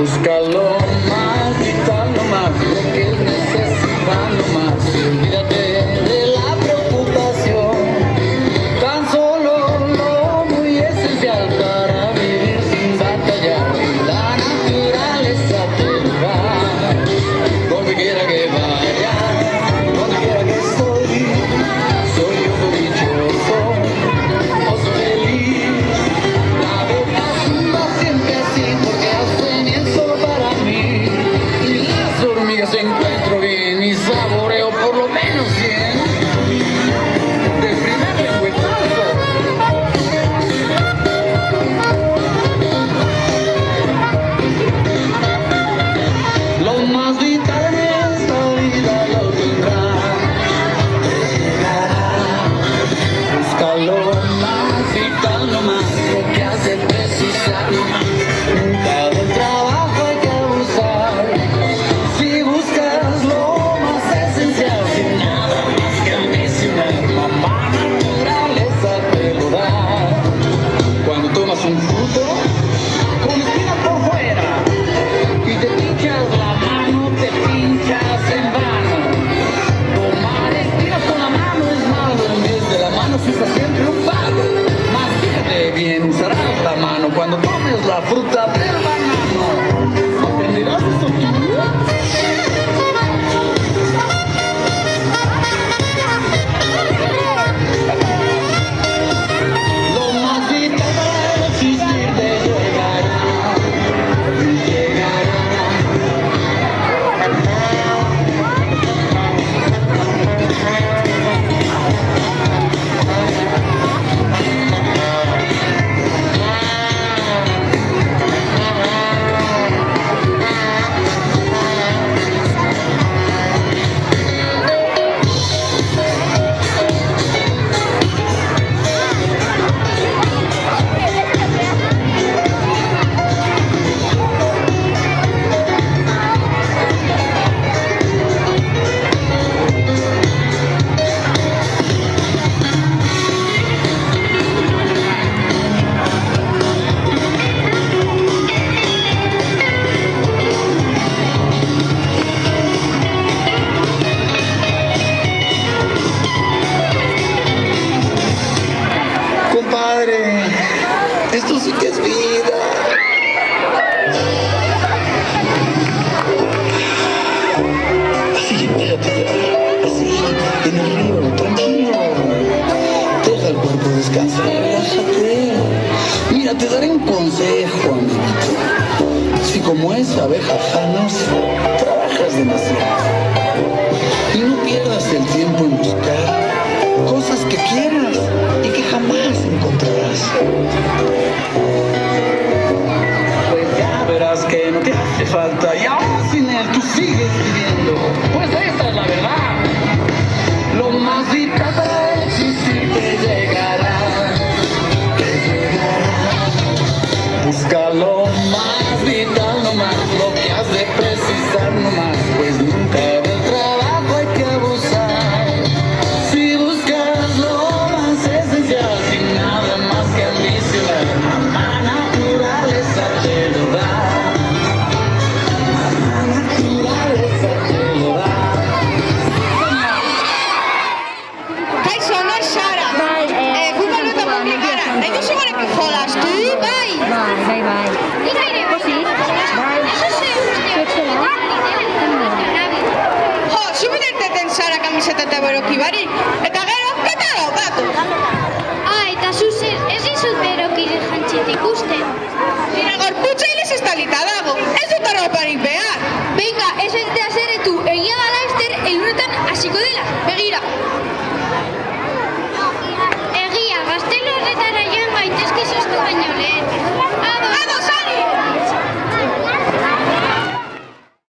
Búscalo más, gritando más, lo que necesitando más. Olvídate de la preocupación, tan solo lo muy esencial para vivir sin batallar. Y la naturaleza te lo da, donde quiera que vaya, donde quiera que estoy. Soy un dichoso, oso feliz. La vida zumba siempre así, porque hacen eso para mí. Y las hormigas encuentro bien y saboreo por lo menos 100. Del primer lengüetazo. Lo más vital de esta vida lo tendrá. Busca lo más vital, lo más, lo que hace precisar. Nunca del trabajo hay que abusar. Si buscas lo más esencial, sin nada más que ambicionar, mamá naturaleza te lo da. Cuando tomas un fruto con espinas por fuera y te pinchas la mano, te pinchas en vano. Tomar espinas con la mano es malo, en vez de la mano se usa siempre un palo. Más fíjate bien, usarás la mano cuando tomes la fruta del banano. ¿Aprenderás eso tú? Lo más vital para existir te llegará. Compadre, esto sí que es vida. Así, déjate ya. Así, en el río, tranquilo. Deja el cuerpo descansar, relájate. Mira, te daré un consejo, amiguito. Si como esa abeja Janos, trabajas demasiado. Y no pierdas el tiempo en buscar cosas que quieras y que jamás encontrarás. Pues ya verás que no te hace falta y aún sin él tú sigues viviendo. Pues esta es la verdad. Lo más vital para existir te llegará. Busca lo más vital, no más lo que has de precisar, no más, pues nunca del trabajo hay que abusar. Si buscas lo más esencial, sin nada más que ambicionar, mamá naturaleza te lo da. Mamá naturaleza te lo da. Kaixo, noiz zara? Futboluetan publik gara. Nahi duzu gorekin jolastu? Bai! Bai. Pozik? Jo, zubideteten zara kamiseta eta beroki barik. Eta gero, keta daukatu. Eta zuzen, ez dizut berokirik jantzitik uste. Nire gorputza hilez estalita dago. Ez dut arroparik